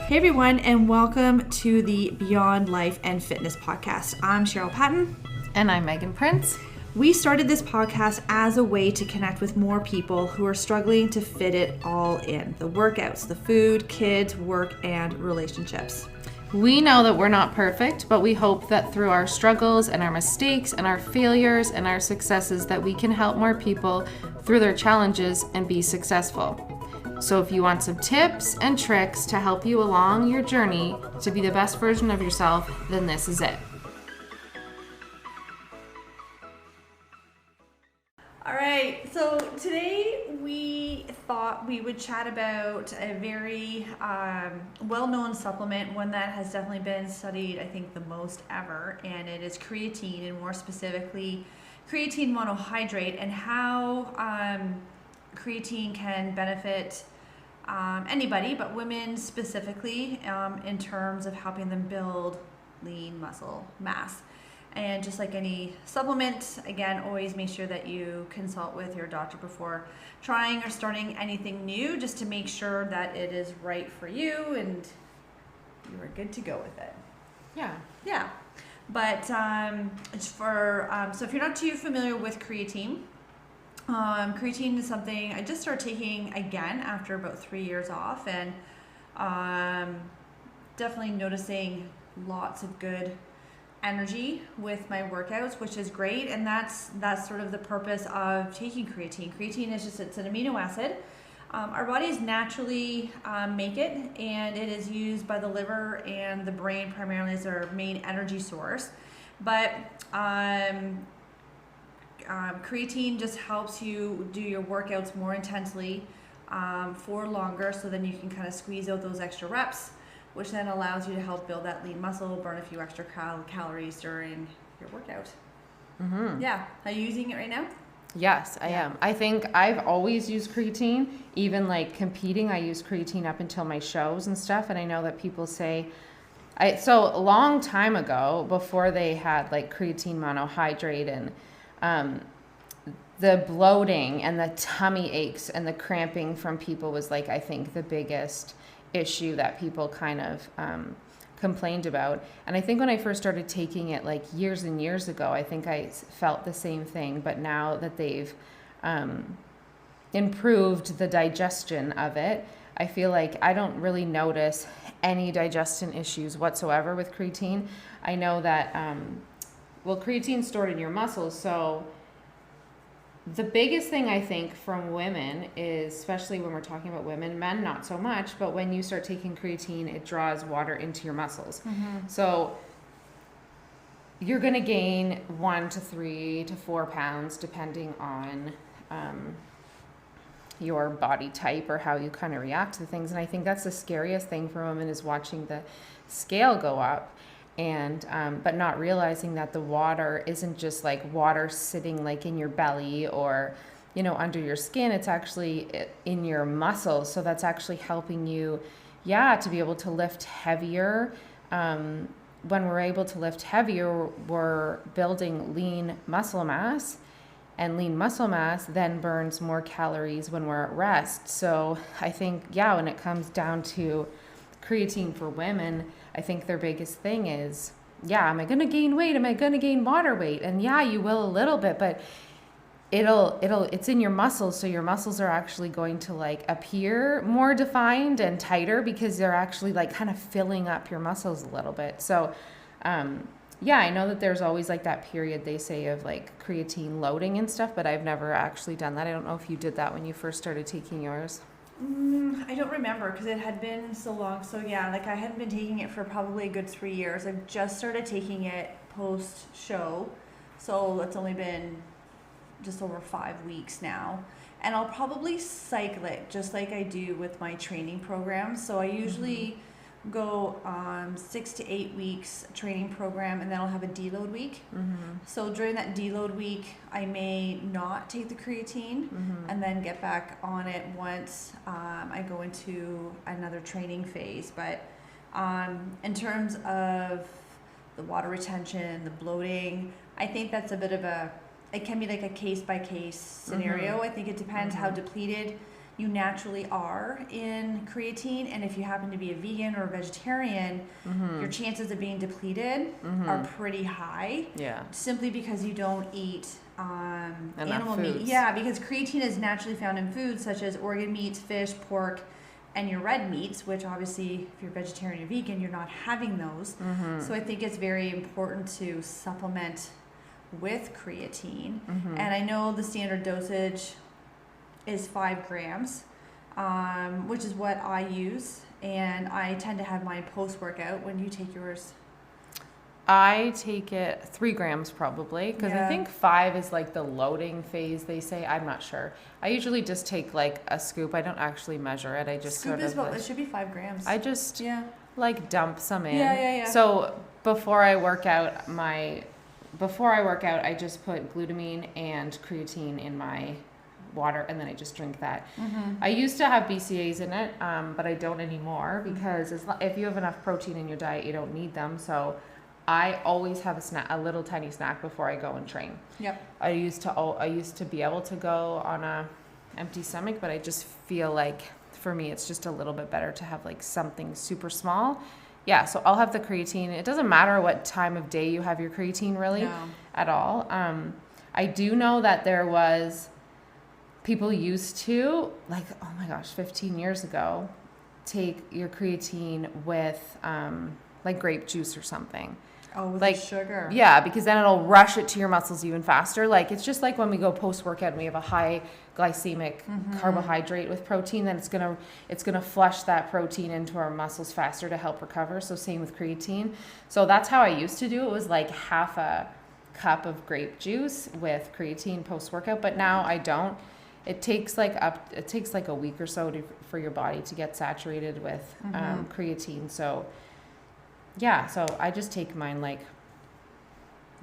Hey everyone, and welcome to the Beyond Life and Fitness podcast. I'm Cheryl Patton. And I'm Megan Prince. We started this podcast as a way to connect with more people who are struggling to fit it all in. The workouts, the food, kids, work, and relationships. We know that we're not perfect, but we hope that through our struggles and our mistakes and our failures and our successes that we can help more people through their challenges and be successful. So if you want some tips and tricks to help you along your journey to be the best version of yourself, then this is it. All right, so today we thought we would chat about a very well-known supplement, one that has definitely been studied, I think, the most ever, and it is creatine, and more specifically, creatine monohydrate, and how creatine can benefit anybody, but women specifically, in terms of helping them build lean muscle mass. And just like any supplement, again, always make sure that you consult with your doctor before trying or starting anything new, just to make sure that it is right for you and you are good to go with it. Yeah. But it's for so if you're not too familiar with creatine, creatine is something I just started taking again after about 3 years off, and definitely noticing lots of good energy with my workouts, which is great. And that's sort of the purpose of taking creatine. Creatine is it's an amino acid. Our bodies naturally make it, and it is used by the liver and the brain primarily as our main energy source. But creatine just helps you do your workouts more intensely for longer, so then you can kind of squeeze out those extra reps, which then allows you to help build that lean muscle, burn a few extra calories during your workout. Mm-hmm. Yeah. Are you using it right now? Yes, I am. I think I've always used creatine. Even like competing, I use creatine up until my shows and stuff. And I know that people say, so a long time ago, before they had like creatine monohydrate, and the bloating and the tummy aches and the cramping from people was like, I think, the biggest issue that people kind of complained about. And I think when I first started taking it like years and years ago, I think I felt the same thing. But now that they've improved the digestion of it, I feel like I don't really notice any digestion issues whatsoever with creatine. I know that, creatine's stored in your muscles, so the biggest thing I think from women is, especially when we're talking about women, men not so much, but when you start taking creatine, it draws water into your muscles. Mm-hmm. So you're going to gain 1 to 3 to 4 pounds depending on your body type or how you kind of react to things. And I think that's the scariest thing for women, is watching the scale go up. And but not realizing that the water isn't just like water sitting like in your belly or, you know, under your skin. It's actually in your muscles. So that's actually helping you, to be able to lift heavier. When we're able to lift heavier, we're building lean muscle mass, and lean muscle mass then burns more calories when we're at rest. So I think, when it comes down to creatine for women, I think their biggest thing is, am I going to gain weight? Am I going to gain water weight? And you will a little bit, but it's in your muscles. So your muscles are actually going to like appear more defined and tighter because they're actually like kind of filling up your muscles a little bit. So, I know that there's always like that period they say of like creatine loading and stuff, but I've never actually done that. I don't know if you did that when you first started taking yours. I don't remember because it had been so long. So like I hadn't been taking it for probably a good 3 years. I've just started taking it post show, so it's only been just over 5 weeks now. And I'll probably cycle it just like I do with my training program. So I usually go 6 to 8 weeks training program, and then I'll have a deload week. Mm-hmm. So during that deload week, I may not take the creatine and then get back on it once I go into another training phase. But in terms of the water retention, the bloating, I think that's a bit of it can be like a case by case scenario. I think it depends how depleted you naturally are in creatine, and if you happen to be a vegan or a vegetarian, your chances of being depleted are pretty high. Yeah. Simply because you don't eat animal meat. foods. Yeah, because creatine is naturally found in foods such as organ meats, fish, pork, and your red meats, which obviously if you're vegetarian or vegan, you're not having those. So I think it's very important to supplement with creatine. And I know the standard dosage is 5 grams, which is what I use. And I tend to have mine post-workout. When you take yours? I take it 3 grams probably, because I Yeah. think 5 is like the loading phase, they say. I'm not sure. I usually just take like a scoop. I don't actually measure it. I just Scoop sort is of what, like, it should be 5 grams. I just yeah. like dump some in. Yeah. So before I work out, I just put glutamine and creatine in my water, and then I just drink that. I used to have BCAAs in it, but I don't anymore, because if you have enough protein in your diet, you don't need them. So I always have a little tiny snack before I go and train. Yep. I used to be able to go on a empty stomach, but I just feel like for me it's just a little bit better to have like something super small. Yeah, so I'll have the creatine. It doesn't matter what time of day you have your creatine, really, No. at all. I do know that there was people used to, like, oh my gosh, 15 years ago, take your creatine with like grape juice or something. Oh, with Like, the sugar. Yeah, because then it'll rush it to your muscles even faster. Like, it's just like when we go post-workout and we have a high glycemic carbohydrate with protein, then it's gonna flush that protein into our muscles faster to help recover. So same with creatine. So that's how I used to do it. It was like half a cup of grape juice with creatine post-workout, but now I don't. It takes like a week or so for your body to get saturated with creatine. So yeah, so I just take mine like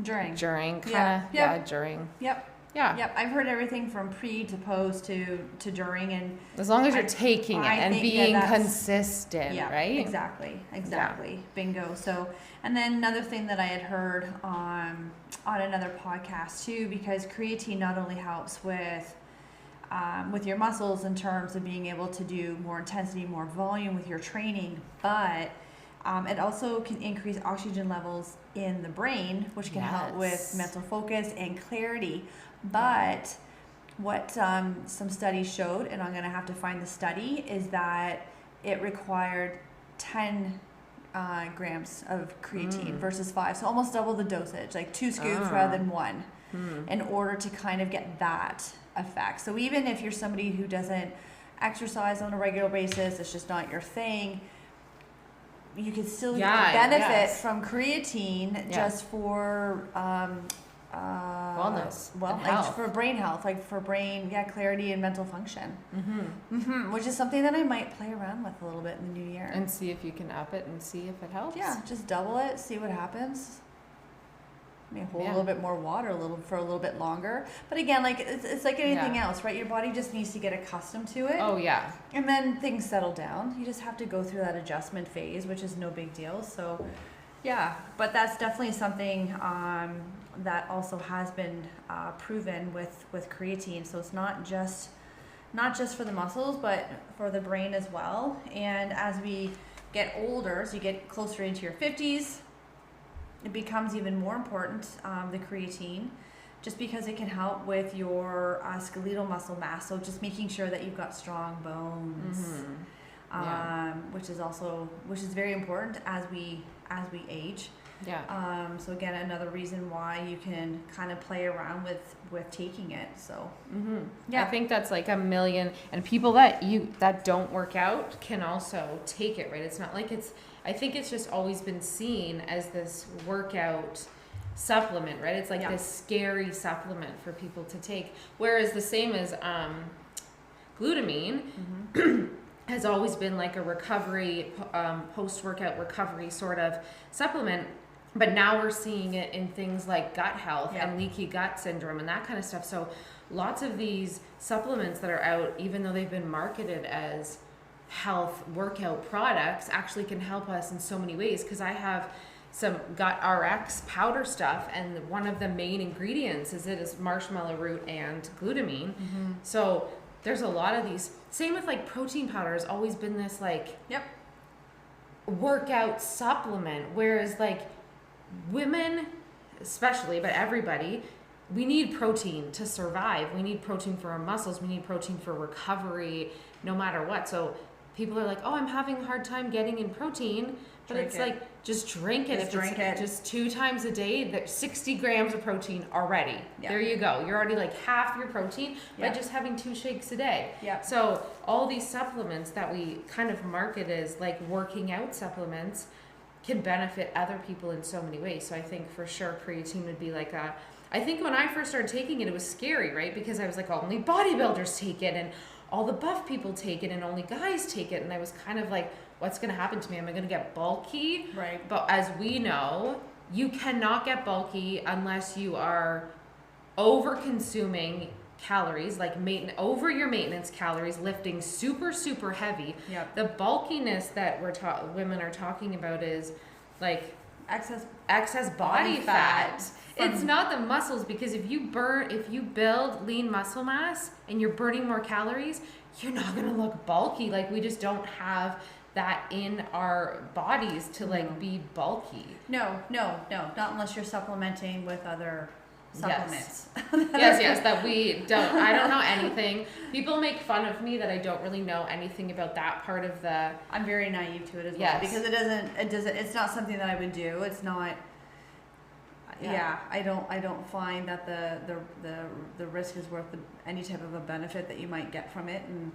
During. during Yeah. during. Yep. Yeah. Yep. I've heard everything from pre to post to during, and As long as you're taking it I and think, yeah, being that's- consistent, yeah, right? Exactly. Bingo. So, and then another thing that I had heard on another podcast too, because creatine not only helps with your muscles in terms of being able to do more intensity, more volume with your training, but it also can increase oxygen levels in the brain, which can help with Yes. mental focus and clarity. But what some studies showed, and I'm going to have to find the study, is that it required 10 grams of creatine versus 5. So almost double the dosage, like 2 scoops rather than 1, in order to kind of get that effect. So even if you're somebody who doesn't exercise on a regular basis, it's just not your thing, you can still benefit from creatine just for wellness, well, and like health. for brain health, like for brain clarity and mental function, which is something that I might play around with a little bit in the new year. And see if you can up it and see if it helps. Yeah, just double it, see what happens. I mean, hold a Yeah. little bit more water for a little bit longer. But again, like it's like anything Yeah. else, right? Your body just needs to get accustomed to it. Oh yeah. And then things settle down. You just have to go through that adjustment phase, which is no big deal. So, yeah, but that's definitely something that also has been proven with creatine. So it's not just for the muscles, but for the brain as well. And as we get older, as you get closer into your 50s, it becomes even more important, the creatine, just because it can help with your skeletal muscle mass. So just making sure that you've got strong bones, which is very important as we age. Yeah. So again, another reason why you can kind of play around with taking it. So I think that's like a million, and people that don't work out can also take it, right? It's not like I think it's just always been seen as this workout supplement, right? It's like this scary supplement for people to take. Whereas the same as glutamine has always been like a recovery, post-workout recovery sort of supplement. But now we're seeing it in things like gut health and leaky gut syndrome and that kind of stuff. So lots of these supplements that are out, even though they've been marketed as health workout products, actually can help us in so many ways. Because I have some Gut RX powder stuff, and one of the main ingredients is marshmallow root and glutamine. So there's a lot of these. Same with like protein powder has always been this like Yep. workout supplement, whereas like women especially, but everybody, we need protein to survive. We need protein for our muscles. We need protein for recovery, no matter what. So people are like, oh, I'm having a hard time getting in protein. But Drink it's it. like, just drink it. Just If drink it's it. just 2 times a day, there's 60 grams of protein already. Yeah. There you go. You're already like half your protein by Yeah. just having 2 shakes a day. Yeah. So all these supplements that we kind of market as like working out supplements can benefit other people in so many ways. So I think for sure creatine would be like a, I think when I first started taking it, it was scary, right? Because I was like, only bodybuilders take it and all the buff people take it and only guys take it. And I was kind of like, what's going to happen to me? Am I going to get bulky? Right. But as we know, you cannot get bulky unless you are over consuming calories, like over your maintenance calories, lifting super, super heavy. Yep. The bulkiness that women are talking about is like excess body fat. It's not the muscles, because if you build lean muscle mass and you're burning more calories, you're not going to look bulky. Like, we just don't have that in our bodies to like be bulky. No, not unless you're supplementing with other supplements. Yes, that we don't. I don't know anything. People make fun of me that I don't really know anything about that part of the. I'm very naive to it as well, Yes. because it's not something that I would do. It's not. Yeah, I don't find that the risk is worth any type of a benefit that you might get from it. And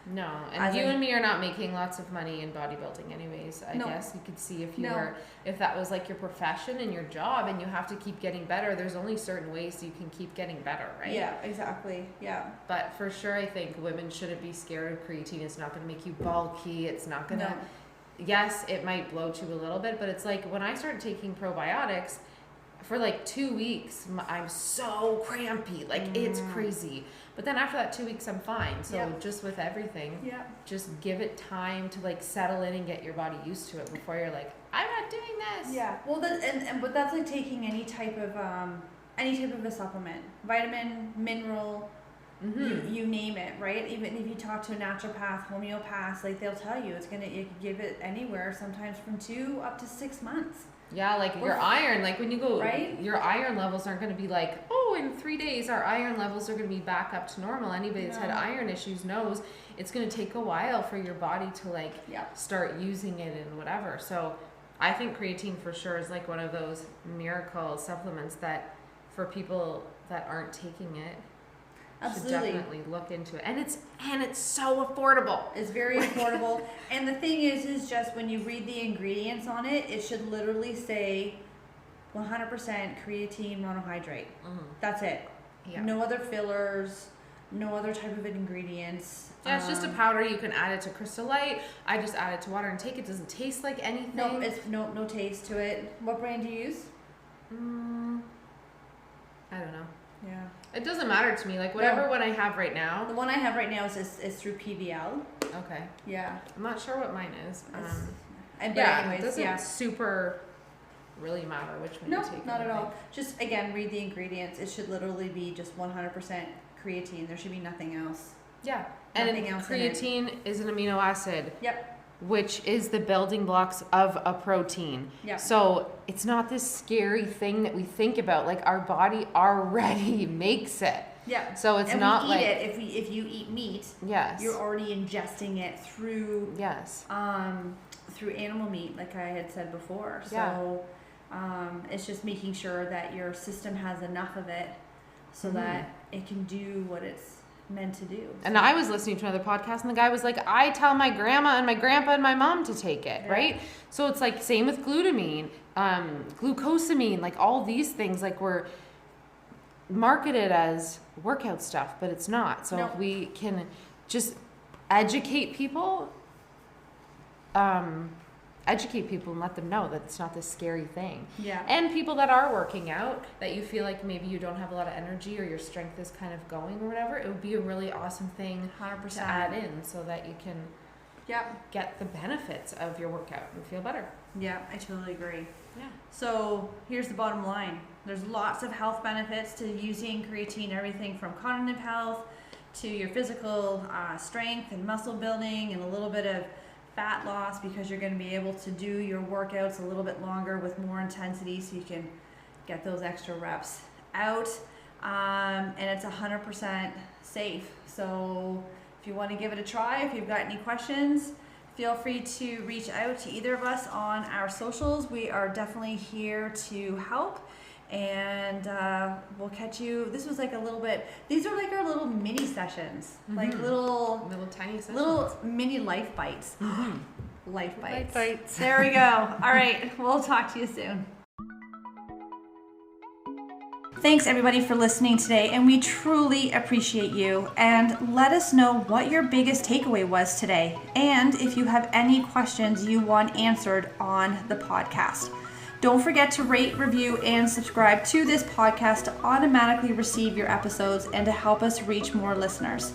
no, and you and me are not making lots of money in bodybuilding anyways. I guess you could see if that was like your profession and your job and you have to keep getting better, there's only certain ways you can keep getting better, right? Yeah, exactly. Yeah. But for sure, I think women shouldn't be scared of creatine. It's not going to make you bulky. It's not going to, yes, it might bloat you a little bit, but it's like when I started taking probiotics, for like 2 weeks, I'm so crampy. Like, it's crazy. But then after that 2 weeks, I'm fine. So just with everything, just give it time to like settle in and get your body used to it before you're like, I'm not doing this. Yeah. Well, but that's like taking any type of a supplement, vitamin, mineral, you name it, right? Even if you talk to a naturopath, homeopath, like they'll tell you you can give it anywhere, sometimes from 2 up to 6 months. Yeah, like your iron, like when you go, right? Your iron levels aren't going to be like, oh, in 3 days our iron levels are going to be back up to normal. Anybody that's had iron issues knows it's going to take a while for your body to like start using it and whatever. So I think creatine for sure is like one of those miracle supplements that for people that aren't taking it, should definitely look into it. And it's so affordable. It's very affordable. And the thing is just when you read the ingredients on it, it should literally say 100% creatine monohydrate. That's it. Yeah. No other fillers, no other type of ingredients. Yeah, it's just a powder. You can add it to Crystal Light. I just add it to water and take it. It doesn't taste like anything. No, it's no taste to it. What brand do you use? I don't know. Yeah. It doesn't matter to me. Like whatever one I have right now. The one I have right now is through PVL. Okay. Yeah. I'm not sure what mine is. Anyways, it doesn't super really matter which one you take. No, not at all. Just again, read the ingredients. It should literally be just 100% creatine. There should be nothing else. Yeah. Nothing else creatine is an amino acid. Yep. Which is the building blocks of a protein. Yeah. So it's not this scary thing that we think about. Like our body already makes it. Yeah. So it's not we like eat it. If you eat meat, you're already ingesting it through through animal meat, like I had said before. So it's just making sure that your system has enough of it so that it can do what it's meant to do. And I was listening to another podcast and the guy was like, I tell my grandma and my grandpa and my mom to take it, right? So it's like same with glutamine, glucosamine, like all these things, like we're marketed as workout stuff, but it's not. So if we can just educate people and let them know that it's not this scary thing. Yeah. And people that are working out, that you feel like maybe you don't have a lot of energy or your strength is kind of going or whatever, it would be a really awesome thing 100%. to add in so that you can get the benefits of your workout and feel better. Yeah, I totally agree. Yeah. So here's the bottom line. There's lots of health benefits to using creatine, everything from cognitive health to your physical strength and muscle building, and a little bit of fat loss, because you're going to be able to do your workouts a little bit longer with more intensity, so you can get those extra reps out. And it's 100% safe. So if you want to give it a try, if you've got any questions, feel free to reach out to either of us on our socials. We are definitely here to help. And we'll catch you. This was like a little bit, these are like our little mini sessions, like little tiny sessions. little mini life bites. Life bites. Life bites. There we go. All right, we'll talk to you soon. Thanks everybody for listening today, and we truly appreciate you. And let us know what your biggest takeaway was today, and if you have any questions you want answered on the podcast. Don't forget to rate, review, and subscribe to this podcast to automatically receive your episodes and to help us reach more listeners.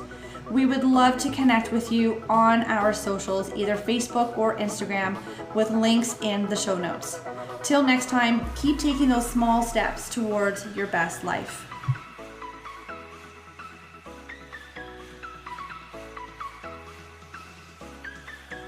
We would love to connect with you on our socials, either Facebook or Instagram, with links in the show notes. Till next time, keep taking those small steps towards your best life.